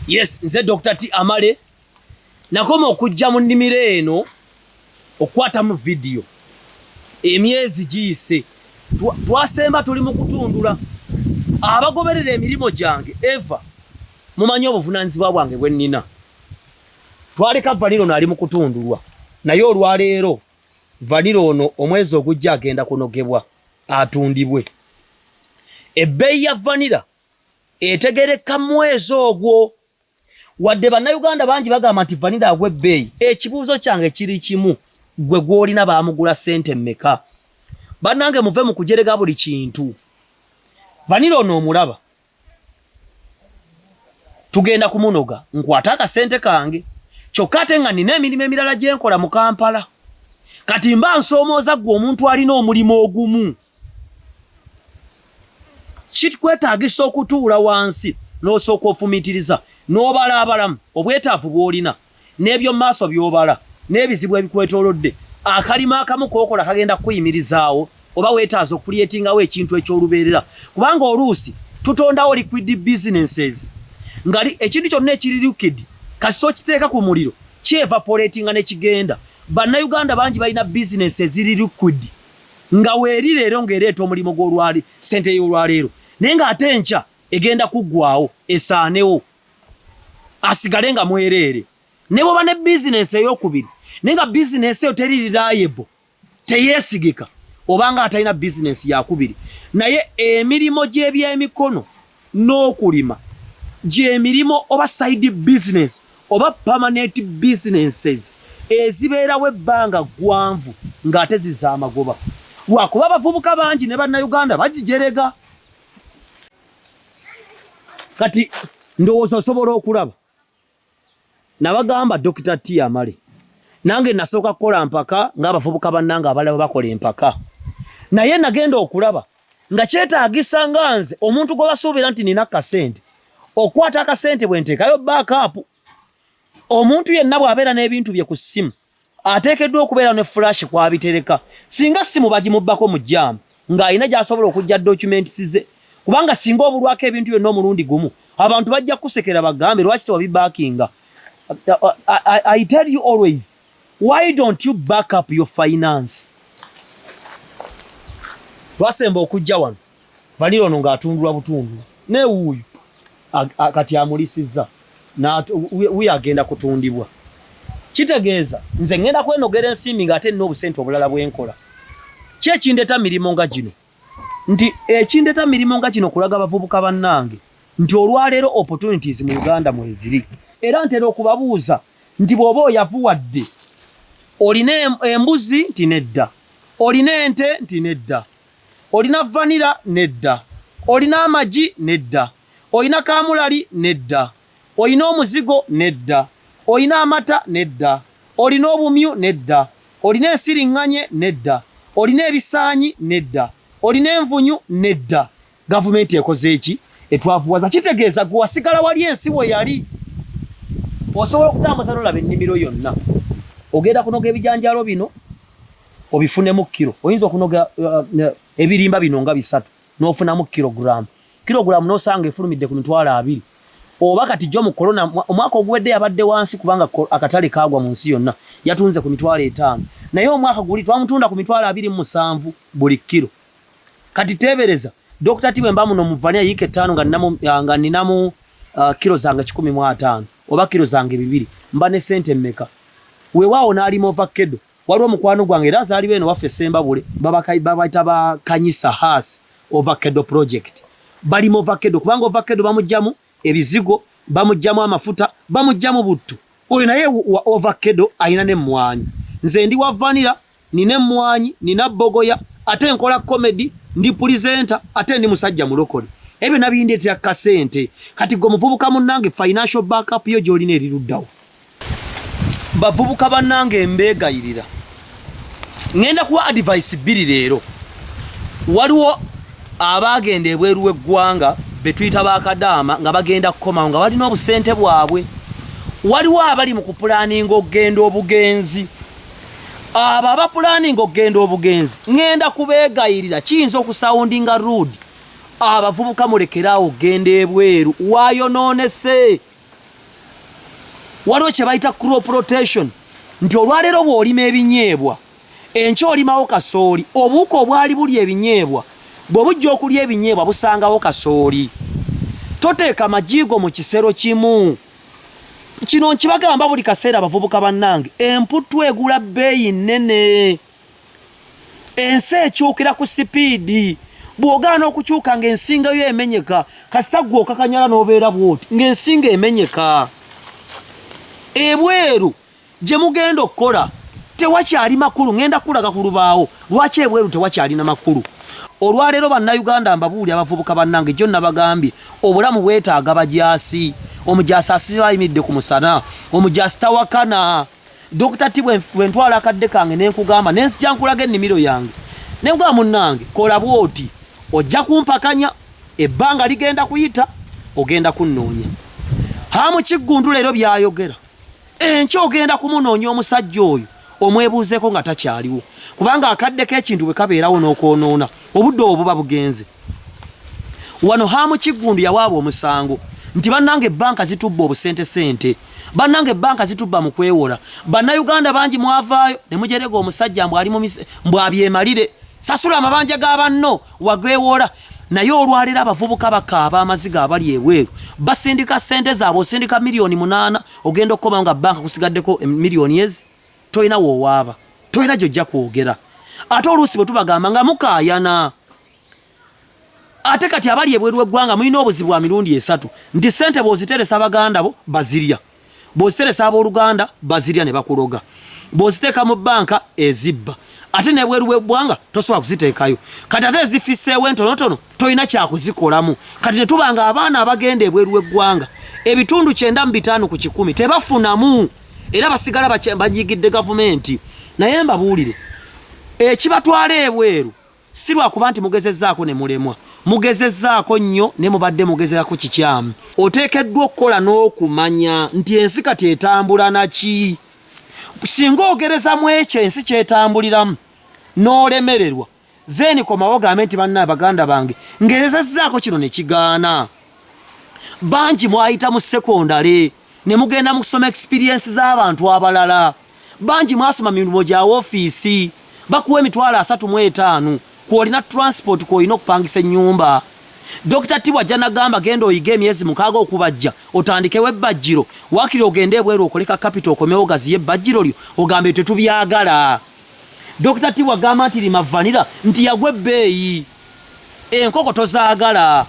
Yes, nze Dr. T Amale nakoma okujja mu nnimiro eno okwata mu video emyezi giyise twasemba tuli mu kutundula abagoberera emirimo gyange Eva mumanyi obuvunaanyizibwa bwange bwe nnina twaleka vanilo nali mu kutundulwa naye olwaleero vanilo ono omwezi ogujja agenda kunogebwa atundibwe ebbeeyi ya vanila etegereka mwezi ogwo wadde bannayuganda bangi bagamba nti vanila agwe ebbeeyi ekibuuzo kyange kiri kimu gwe gwolina baamugula ssente mmeka bannange muve mu kujerega buli kintu vanila ono omulaba tugenda kumunoga nkwata akasente kange kyokka ate nga nina emirimu emirala gye nkola mu Kampala kati mba nsoomooza gwe omuntu alina omulimu ogumu kikwetaagisa okutuula wansi n'osooka ofumiitiriza n'obala abalamu obwetaavu bw'olina n'ebyo mu maaso by'obala n'ebizibu ebikwetoolodde akalima akamu k'okola kagenda kukuyimirizaawo oba weetaaza okuliyetingawo ekintu eky'olubeerera kubanga oluusi tutondawo liquid businesses nga ekintu kyonna ekiri liquid kasita okiteeka ku muliro kyevaporatinga ne kigenda bannayuganda bangi balina business eziri liquid nga weeri leero ng'ereeta omulimu gw'olwali ssente y'olwaleero naye ng'ate enkya egenda kuggwaawo esaanewo asigale nga mwereere ne bw'oba ne bizinesi ey'okubiri naye nga bizinesi eyo teri reliable teyeesigika obanga atalina bizinesi yakubiri naye emirimu gy'ebyemikono n'okulima gy'emirimu oba side business oba permanent businesses ezibeerawo ebbanga ggwanvu ng'ate ziza amagoba lwakuba abavubuka bangi ne bannayuganda bagijerega kati ndowooza osobola okulaba nabagamba Dr. T Amale nange nasooka kukola mpaka ng'abavubuka bannange abalala bakola empaka naye nagenda okulaba nga kyetaagisa nga nze omuntu gwe basuubira nti nina kasente okwata akasente bwe nteekayo backup omuntu yenna bw'abeera n'ebintu bye ku ssimu ateekeddwa okubeera ne flash kwabitereka singa ssimu bagimubbako mu jjaamu ng'alina gy'asobola okujja documents ze kubanga singa obulwako ebintu byonna omulundi gumu abantu bajja kusekera bagambe lwaki tewabibaakinga. I tell you always, why don't you back up your finance? Twasemba okujja wano vanilo ono ng'atundulwa butundu ne wuuyu kati amulisizza we agenda kutundibwa kitegeeza nze ngenda kwenogera ensimbi ng'ate nina obusente obulala bwenkola kyekindeta mirimu nga gino nti ekindeta mirimu nga gino kulaga bavubuka bannange nti olwaleero opportunities mu Uganda mweziri era ntera okubabuuza nti bw'oba oyavuwadde olina embuzi nti nedda olina ente nti nedda olina vanira nedda olina amagi nedda olina kamulali nedda olina omuzigo nedda olina amata nedda olina obumyu nedda olina ensiriŋŋanye nedda olina ebisaanyi nedda olina envunyu nedda gavumenti ekoze eki etwavuwaza kitegeeza gwe wasigala wali ensi we yali osobola okutambuza n'olaba ennimiro yonna ogenda kunoga ebijanjalo bino obifunemu kilo oyinza okunoga ebirimba bino nga 3 n'ofunamu kilogulamu n'osanga efulumidde ku mitwalo 2 oba kati jjo mu corona omwaka oguwedde yabadde wansi kubanga akatale kaagwa mu nsi yonna yatunze ku mitwalo 5 naye omwaka guli twamutunda ku mitwalo 27 buli kilo kati tebereza Dr. T bwemba muno muvania yike 5 nga ninamu kilo zange 15 oba kilo zange 2 mba ne sente mmeka weewaawo n'alima ovakkedo waliwo mukwano gwange era azaali beno waffe Sembabule babayita bakanyisa Haas ovakkedo project balima ovakkedo kubanga ovakkedo bamugjamu ebizigo bamugjamu amafuta bamugjamu buttu oyo naye wa ovakkedo ayina n'emmwanyi nze ndi wa vanilla nina emmwanyi nina bogoya ate nkola comedy ndi presenter ate ndi musajja mulokole ebyo nabindeetera kasente kati gwe muvubuka munnange financial backup yo gy'olina eriruddawo bavubuka bannange mbeegayirira ngenda kuwa advice 2 leero waliwo abaagenda ebweru w'eggwanga betuyita bakadaama nga bagenda kukomawo nga balina obusente bwabwe waliwo abali mu kupulaninga okugenda obugenzi abo abapulaninga okugenda obugenzi ngenda kubeegayirira kiyinza okusawundinga rude abavubuka mulekeraawo okugenda ebweru waayonoonese waliwo kye bayita crop rotation nti olwaleero bw'olima ebinyeebwa enkya olimawo kasooli obuwuka obwali buli ebinyeebwa bwe bujja okulya ebinyeebwa busangawo kasooli toteeka majigo mu kisero kimu kino nkibagamba buli kaseera abavubuka bannange emputu egula bbeeyi nnene ensi ekyukira ku sipiidi bw'ogaana okukyuka ng'ensingayo emenyeka kasita gwe okakanyala n'obeera bw'oti ng'ensinga emenyeka ebweru gye mugenda okukola tewakyali makulu ngenda kulaga ku lubaawo lwaki ebweru tewakyalina makulu olwaleero bannayuganda mbabuulya abavubuka bannange jjo nabagambye obulamu bwetaaga bajaasi omujaasi asiba ayimidde ku musana omujaasi tawakana Dr. T bwentwala akadde kange nenkugamba nenzija nkulaga ennimiro yange nenkugamba munnange kola bwoti ojja kumpakanya ebbanga ligenda kuyita ogenda kunnoonya hamu kiggundu leero byayogera enkya ogenda kumunoonya omusajja oyo omwebuuzeeko nga takyaliwo kubanga akadde k'ekintu bwe kabeerawo n'okwonoona obudde obwo buba bugenze wano hamu kiggundu yawaaba omusango nti bannange ebbanka zitubba obusente bannange ebbanka zitubba mu kwewola bannayuganda bangi mwavaayo ne mujerega omusajja mbwabyemalire sasula amabanja g'abanno wagwewola naye olwaleero abavubuka bakaaba amaziga abali ebweru basindika sente zaabwe osindika miliyoni 8 ogenda okukoma nga banka kusigaddeko miliyoni ezi toyina woowaaba toyina gyojja kwogera ate oluusi bwe tubagamba nga mukaayana ate kati abali ebweru w'eggwanga mulina obuzibu bwa mirundi 3 nti sente bw'oziteresa abaganda bo bazirya bw'oziteresa abooluganda bazirya ne bakuloga bw'oziteeka mu banka ezibba ate nebweru w'eggwanga tosobola kuziteekayo kati ate ezifiseewo entonotono toyina kyakuzikolamu kati ne tubanga abaana abagenda ebweru w'eggwanga ebitundu 95 ku 100 tebafunamu era basigala banyigidde gavumenti naye mbabuulire ekibatwala ebweru si lwakuba nti mugezezzaako ne mulemwa mugezezzaako nnyo ne mubadde mugezezzaako kikyamu oteekeddwa okukola n'okumanya nti ensi kati etambula naki singa ogerezamu ekyo ensi kyetambuliramu n'olemererwa then komawo gambe nti banna abaganda bange ngezezzaako kino ne kigaana bangi mwayita mu sekondale ne mugenda mu kusoma experience z'abantu abalala bangi mwasoma mirimu gya ofiisi bakuwa emitwalo 35 kwolina transport kwolina okupangisa ennyumba Dr. T wajja nagamba genda oyiga emyezi 6 okubajja otandikewo ebbajjiro wakiri ogende ebweru okoleka capital okomewo gaziye ebbajjiro lyo ogambe tetubyagala Dr. T wagamba nti limavanira nti yagwe ebbeeyi enkoko tozaagala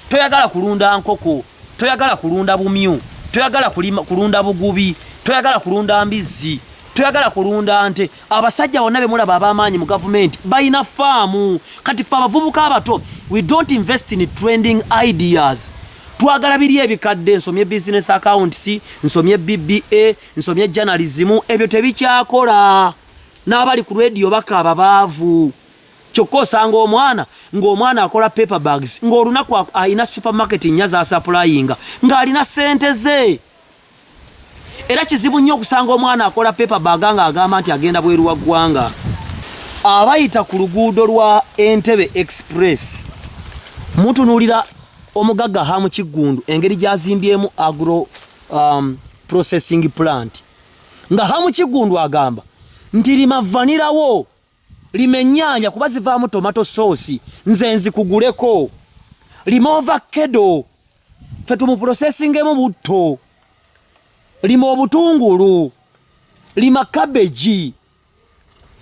toyagala kulunda nkoko toyagala kulunda bumyu toyagala kulunda bugubi toyagala kulunda mbizzi toyagala kulunda nte abasajja bonna be mulaba ab'amaanyi mu gavumenti bayina faamu kati ffe abavubuka abato we don't invest in trending ideas twagala biri ebikadde nsomye business accounts nsomye BBA nsomye journalism ebyo tebikyakola n'abali ku radio bakaaba baavu kyokka osanga ng'omwana akola paper bags ng'olunaku alina supermarket nyaza asaplayinga ng'alina sente ze era kizibu nnyo okusanga omwana akola paper bag nga agamba nti agenda bweru wa ggwanga abayita ku luguudo lwa Entebbe Express mutunuulira omugagga hamu kiggundu engeri gyazimbyemu agro processing plant nga hamu kiggundu agamba nti limavanirawo limennyanja kuba zivaamu tomato sauce nze nzikuguleko lima ovakkedo ffe tumuprocessingemu butto lima obutungulu lima cabbage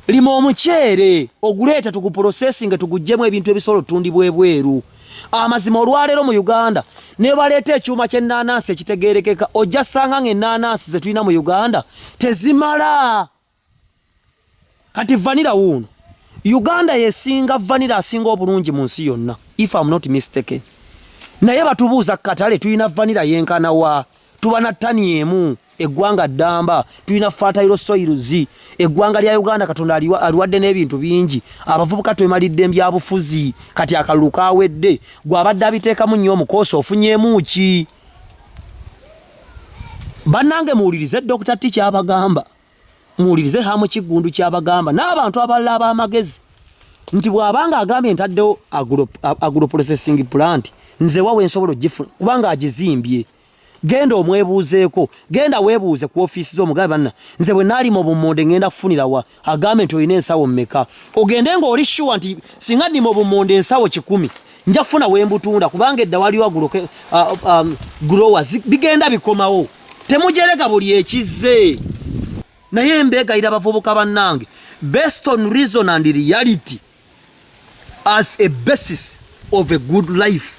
lima omuceere oguleeta tuguprocessing tuguggyemu ebintu ebisobola otundibwa ebweru amazima olwaleero mu Uganda ne baleeta ekyuma ky'ennaanansi ekitegeerekeka ojja ssanga ng'ennaanansi ze tulina mu Uganda tezimala kati vanira wuuno Uganda yesinga vanira asinga obulungi mu nsi yonna if I'm not mistaken naye batubuuza katale tulina vanira yenkana wa tuba na ttani emu eggwanga ddamba tulina fertile soils eggwanga lya Uganda Katonda aliwadde n'ebintu bingi abavubuka twemalidde mbyabufuzi kati akalulu kawedde gwabadde abiteekamu nnyo omukoosi ofunyeemu ki bannange muwulirize Dr. T kyabagamba muwulirize hamu kiggundu kyabagamba n'abantu abalala ab'amagezi nti bw'abanga agambye ntaddewo agro processing plant nze wawe nsobola ogifuna kubanga agizimbye genda omwebuuzeeko, genda weebuuze ku ofiisi z'omugabe banna nze bwe naali mu bummonde ngenda kufunira wa agambe nti olina ensawo mmeka ogende ng'oli shuwa nti singa ndi mu bummonde ensawo 100 nja kufuna wembutunda kubanga edda waliwo growers bigenda bikomawo temujereka buli ekizze naye mbeegayira abavubuka bannange based on reason and reality as a basis of a good life.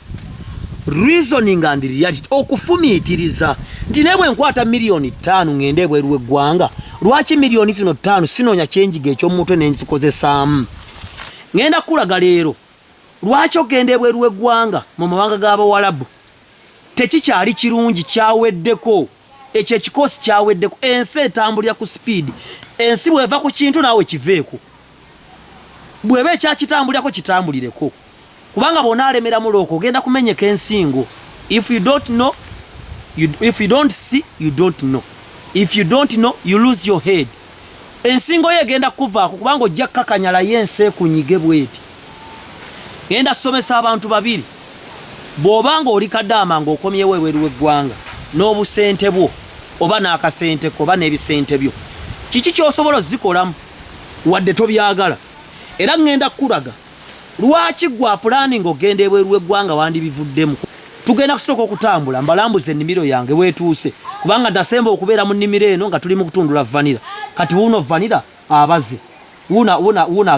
Reasoning and reality okufumiitiriza nti nebwe nkwata milioni 5 ngende bweru eggwanga lwaki milioni zino 5 sinonya kyenjiga eky'omutwe n'enzikozesaamu ngenda kulaga leero lwaki ogende bweru eggwanga mu mawanga g'Abawarabu tekikyali kirungi kyaweddeko ekyo ekikosi kyaweddeko ensi etambulira ku speed ensi bweva ku kintu naawe kiveeko bweba ekyakitambulirako kitambulireko kubanga bona alemera muloko ogenda kumenyeka ensingo. If you don't know, if you don't see, you don't know. If you don't know, you lose your head. Ensingo yegenda kuvaako kubanga ojja kakanyala yense kunyige bweti. Genda somesa abantu babiri. Bw'obanga oli kaddaama ng'okomyewo ebweru w'eggwanga n'obusente bwo oba n'akasente ko oba n'ebisente byo kiki ky'osobola ozikolamu wadde tobyagala era ngenda kulaga lwaki gwa planning ogende ebweru w'eggwanga wandibivuddemu. Tugenda kusooka okutambula mbalambuze ennimiro yange weetuuse kubanga ndasemba okubeera mu nnimiro eno nga tuli mu kutundula vanira kati wuno vanira abaze wuna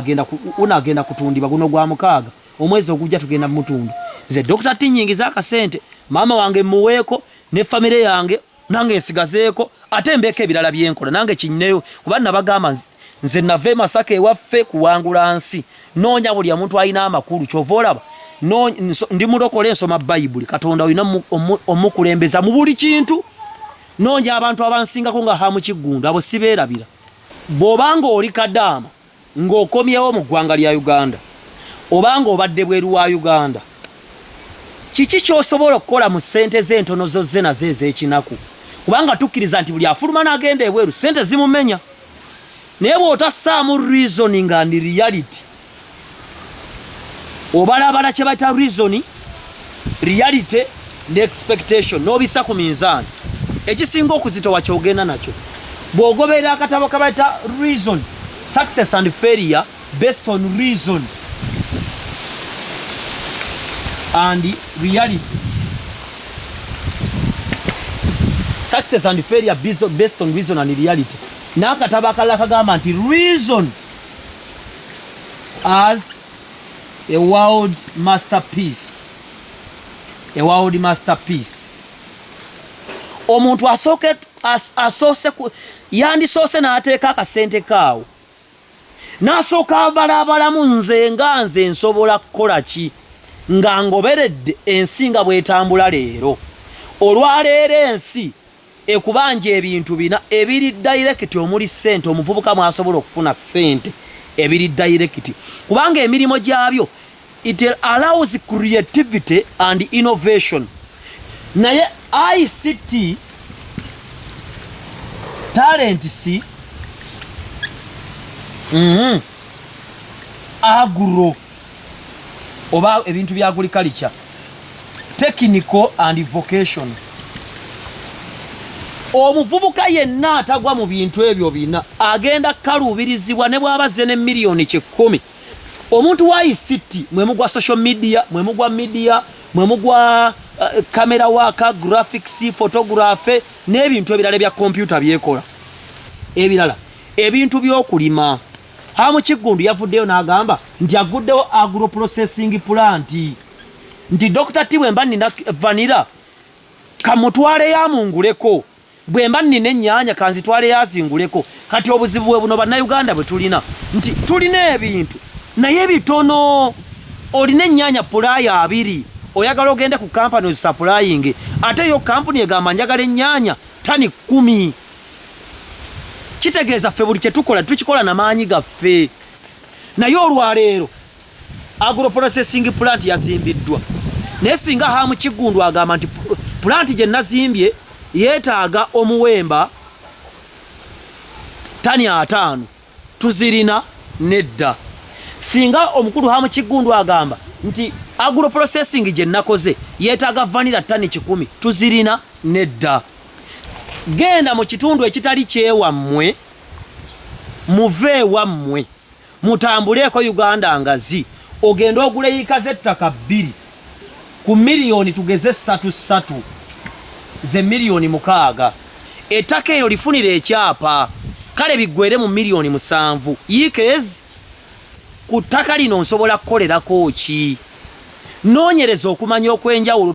agenda kutundibwa guno gwa 6 omwezi ogujja tugenda mu mutunda nze Dr. Tinyingiza akasente maama wange muweeko ne famire yange nange nsigazeeko ate mbeeko ebirala byenkola nange kinneyo kuba nabagamba nze nave Masaka ewaffe kuwangula nsi noonya buli omuntu alina amakulu kyova olaba ndi mulokole nsoma Bayibuli Katonda olina omukulembeza mu buli kintu noonya abantu abansingako nga hamu kiggundu abo sibeerabira. Bw'obanga oli kaddaama ng'okomyewo mu ggwanga lya Uganda obanga obadde bweru wa Uganda kiki ky'osobola okukola mu ssente z'entono zozze nazo ez'ekinaku kubanga tukkiriza nti buli afuluma n'agenda ebweru ssente zimumenya naye bw'otassaamu reasoning and reality obalabala kye bayita reasoning reality ne expectation n'obisa ku minzaani ekisinga okuzitowa ky'ogenda nakyo bw'ogoberera akatabo kabayita reason success and failure based on reason and reality. Success and failure based on reason and reality. Nakataba akalala kagamba nti reason as a world masterpiece. A world masterpiece. Omuntu asoose yandisoose n'ateeka akasente kaawo n'asooka abalabalamu nze nsobola kukola ki nga ngoberedde ensi nga bwetambula leero olwaleero ensi ekubanja ebintu bina ebiri direct omuli ssente omuvubuka mwasobola okufuna ssente ebiri direct kubanga emirimu gyabyo it allows creativity and innovation naye ICT talent si agro oba ebintu bya agriculture technical and vocation omuvubuka yenna atagwa mu bintu ebyo bina agenda kaluubirizibwa ne bw'abaze ne milioni 10. Omuntu wa ICT mwemugwa social media mwemugwa media mwemugwa camera work graphics photography n'ebintu ebirala bya computer byekola ebirala ebintu by'okulima hamu kiggundu yavuddeyo n'agamba nti aguddewo agro processing plant nti Dr. T bwemba nina vanira kamutwale yamunguleko bwemba nina ennyanya kanzitwale yazinguleko kati obuzibu bwe buno bannayuganda bwe tulina nti tulina ebintu naye bitono olina ennyanya pulaya 2 oyagala ogende ku company supplying ate yo company egamba njagala ennyanya tani 10 kitegeeza ffe buli kye tukikola n'amaanyi gaffe naye olwaleero agro processing plant yazimbiddwa naye singa hamu kiggundu agamba nti plant gye nazimbye yeetaaga omuwemba tani 5 tuzirina nedda singa omukulu hamu kiggundu agamba nti agro processing je nakoze yetaaga vanilla tani 10 tuzirina nedda. Genda mu kitundu ekitali kyewammwe muve wammwe mutambuleko Uganda ngazi ogenda ogula yikaze ettaka 2 ku milioni tugeze 3 ze milioni 6 ettaka eyo lifunire ekyapa kale bigwere mu milioni 7 yikezi ku ttaka lino nsobola kukolerako ki noonyereza okumanya okwenjawulo